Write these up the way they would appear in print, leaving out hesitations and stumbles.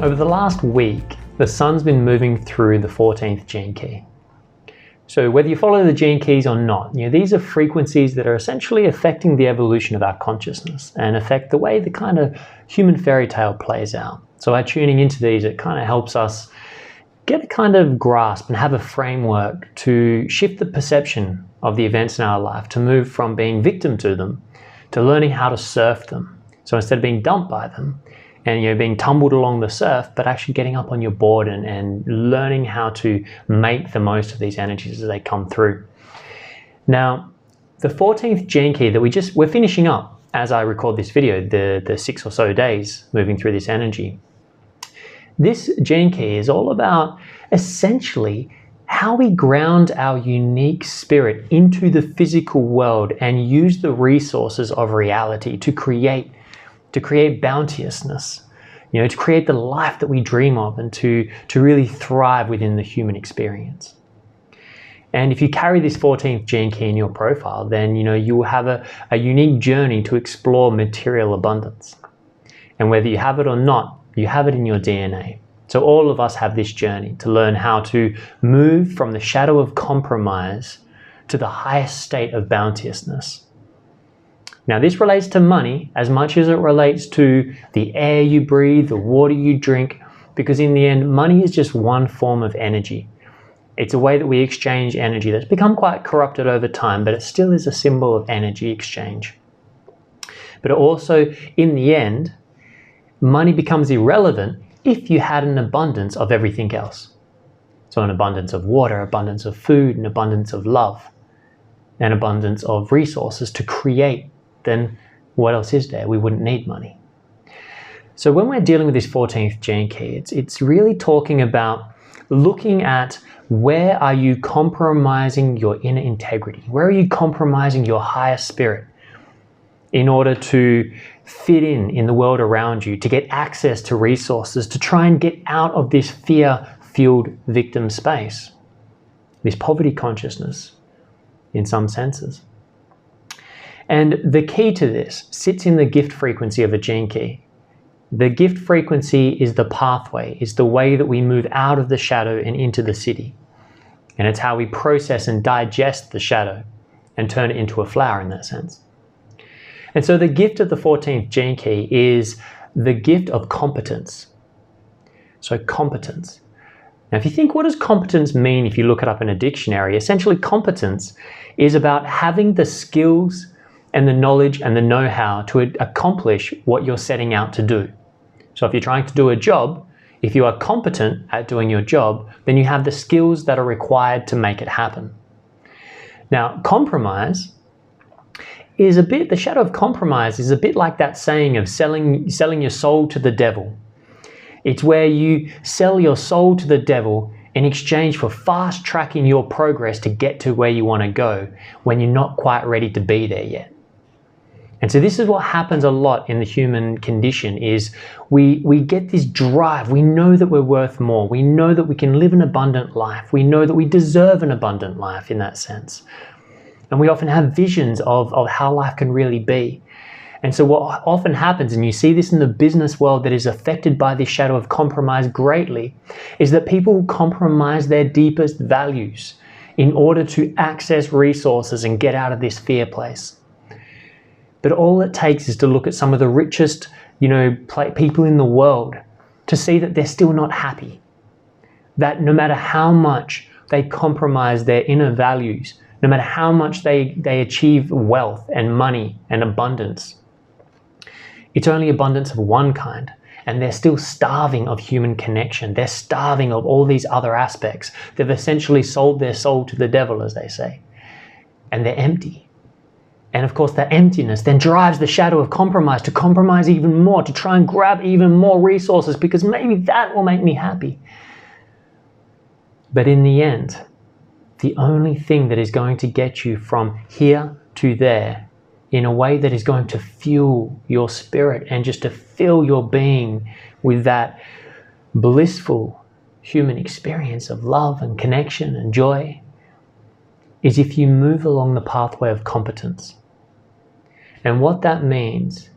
Over the last week, the sun's been moving through the 14th gene key. So whether you follow the gene keys or not, these are frequencies that are essentially affecting the evolution of our consciousness and affect the way the kind of human fairy tale plays out. So by tuning into these, it kind of helps us get a kind of grasp and have a framework to shift the perception of the events in our life, to move from being victim to them to learning how to surf them. So instead of being dumped by them and being tumbled along the surf, but actually getting up on your board and learning how to make the most of these energies as they come through. Now, the 14th gene key that we're finishing up as I record this video, the 6 or so days moving through this energy. This gene key is all about essentially how we ground our unique spirit into the physical world and use the resources of reality to create bounteousness, to create the life that we dream of and to really thrive within the human experience. And if you carry this 14th gene key in your profile, then you will have a unique journey to explore material abundance. And whether you have it or not, you have it in your DNA. So all of us have this journey to learn how to move from the shadow of compromise to the highest state of bounteousness. Now this relates to money as much as it relates to the air you breathe, the water you drink, because in the end, money is just one form of energy. It's a way that we exchange energy that's become quite corrupted over time, but it still is a symbol of energy exchange. But also, in the end, money becomes irrelevant if you had an abundance of everything else. So an abundance of water, abundance of food, an abundance of love, an abundance of resources to create, then what else is there? We wouldn't need money. So when we're dealing with this 14th gene key, it's really talking about looking at where are you compromising your inner integrity? Where are you compromising your higher spirit in order to fit in the world around you, to get access to resources, to try and get out of this fear-fueled victim space, this poverty consciousness in some senses. And the key to this sits in the gift frequency of a gene key. The gift frequency is the pathway, is the way that we move out of the shadow and into the city. And it's how we process and digest the shadow and turn it into a flower in that sense. And so the gift of the 14th gene key is the gift of competence. So competence. Now if you think, what does competence mean if you look it up in a dictionary? Essentially competence is about having the skills and the knowledge and the know-how to accomplish what you're setting out to do. So if you're trying to do a job, if you are competent at doing your job, then you have the skills that are required to make it happen. Now compromise is the shadow of compromise is a bit like that saying of selling your soul to the devil. It's where you sell your soul to the devil in exchange for fast tracking your progress to get to where you want to go when you're not quite ready to be there yet. And so this is what happens a lot in the human condition is we get this drive. We know that we're worth more. We know that we can live an abundant life. We know that we deserve an abundant life in that sense. And we often have visions of how life can really be. And so what often happens, and you see this in the business world that is affected by this shadow of compromise greatly, is that people compromise their deepest values in order to access resources and get out of this fear place. But all it takes is to look at some of the richest, people in the world to see that they're still not happy. That no matter how much they compromise their inner values, no matter how much they achieve wealth and money and abundance, it's only abundance of one kind, and they're still starving of human connection. They're starving of all these other aspects. They've essentially sold their soul to the devil, as they say, and they're empty. And of course, that emptiness then drives the shadow of compromise to compromise even more, to try and grab even more resources, because maybe that will make me happy. But in the end, the only thing that is going to get you from here to there in a way that is going to fuel your spirit and just to fill your being with that blissful human experience of love and connection and joy is if you move along the pathway of competence. And what that means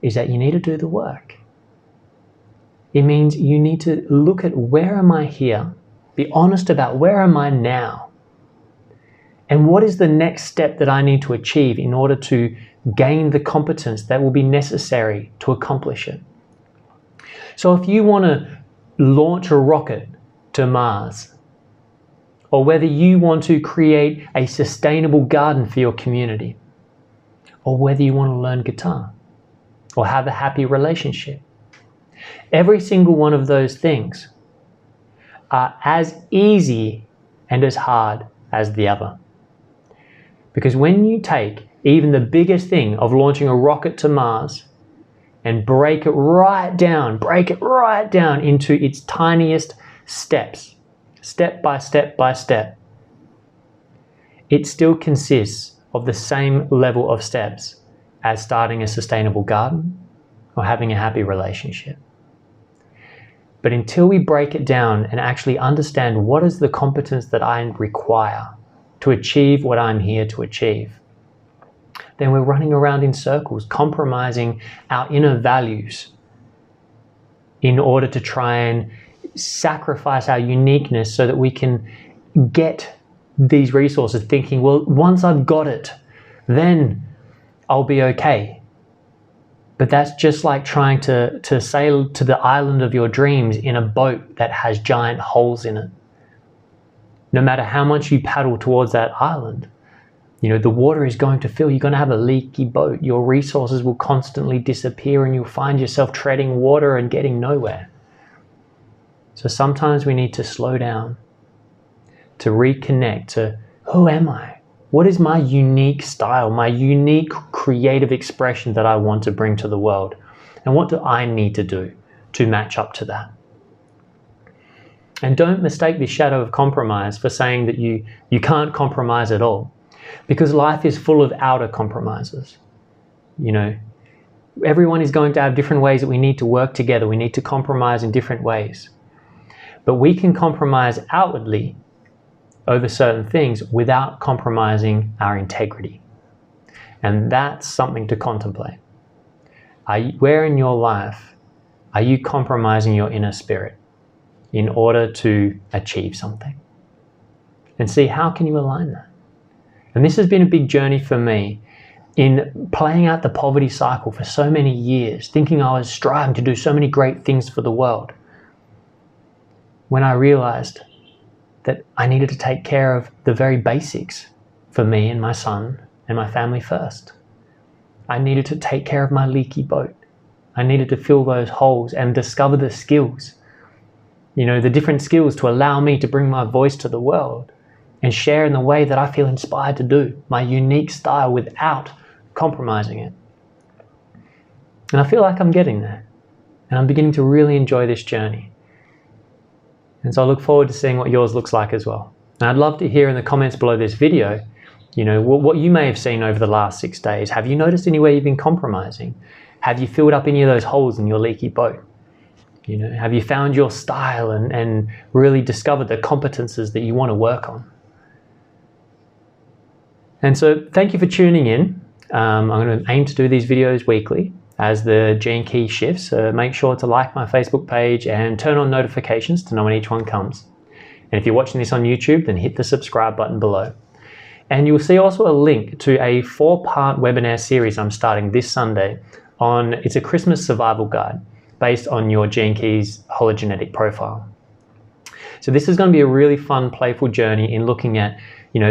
is that you need to do the work. It means you need to look at where am I here, be honest about where am I now, and what is the next step that I need to achieve in order to gain the competence that will be necessary to accomplish it. So if you want to launch a rocket to Mars, or whether you want to create a sustainable garden for your community, or whether you want to learn guitar, or have a happy relationship, every single one of those things are as easy and as hard as the other. Because when you take even the biggest thing of launching a rocket to Mars and break it right down into its tiniest steps, step by step by step, it still consists of the same level of steps as starting a sustainable garden or having a happy relationship. But until we break it down and actually understand what is the competence that I require to achieve what I'm here to achieve, then we're running around in circles, compromising our inner values in order to try and sacrifice our uniqueness so that we can get these resources, thinking, well, once I've got it, then I'll be okay. But that's just like trying to sail to the island of your dreams in a boat that has giant holes in it. No matter how much you paddle towards that island, the water is going to fill. You're going to have a leaky boat. Your resources will constantly disappear and you'll find yourself treading water and getting nowhere. So sometimes we need to slow down, to reconnect to who am I? What is my unique style, my unique creative expression that I want to bring to the world? And what do I need to do to match up to that? And don't mistake the shadow of compromise for saying that you can't compromise at all. Because life is full of outer compromises. Everyone is going to have different ways that we need to work together. We need to compromise in different ways. But we can compromise outwardly over certain things without compromising our integrity. And that's something to contemplate. Where in your life are you compromising your inner spirit in order to achieve something? And see, how can you align that? And this has been a big journey for me in playing out the poverty cycle for so many years, thinking I was striving to do so many great things for the world, when I realized that I needed to take care of the very basics for me and my son and my family first. I needed to take care of my leaky boat. I needed to fill those holes and discover the skills, the different skills to allow me to bring my voice to the world and share in the way that I feel inspired to do, my unique style without compromising it. And I feel like I'm getting there. And I'm beginning to really enjoy this journey. And so I look forward to seeing what yours looks like as well. And I'd love to hear in the comments below this video, what you may have seen over the last 6 days. Have you noticed anywhere you've been compromising? Have you filled up any of those holes in your leaky boat? Have you found your style and really discovered the competences that you want to work on? And so thank you for tuning in. I'm going to aim to do these videos weekly as the gene key shifts. Make sure to like my Facebook page and turn on notifications to know when each one comes. And if you're watching this on YouTube, then hit the subscribe button below. And you'll see also a link to a 4-part webinar series I'm starting this Sunday on, it's a Christmas survival guide based on your Gene Keys hologenetic profile. So this is going to be a really fun, playful journey in looking at,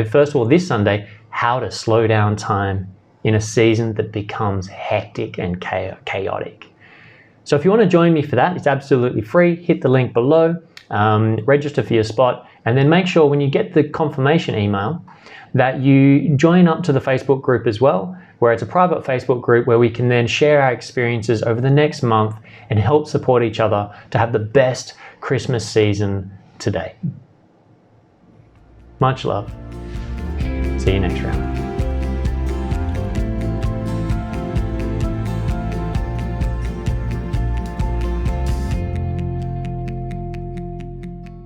first of all, this Sunday, how to slow down time in a season that becomes hectic and chaotic. So if you want to join me for that, it's absolutely free. Hit the link below, register for your spot, and then make sure when you get the confirmation email that you join up to the Facebook group as well, where it's a private Facebook group where we can then share our experiences over the next month and help support each other to have the best Christmas season to date. Much love. See you next round.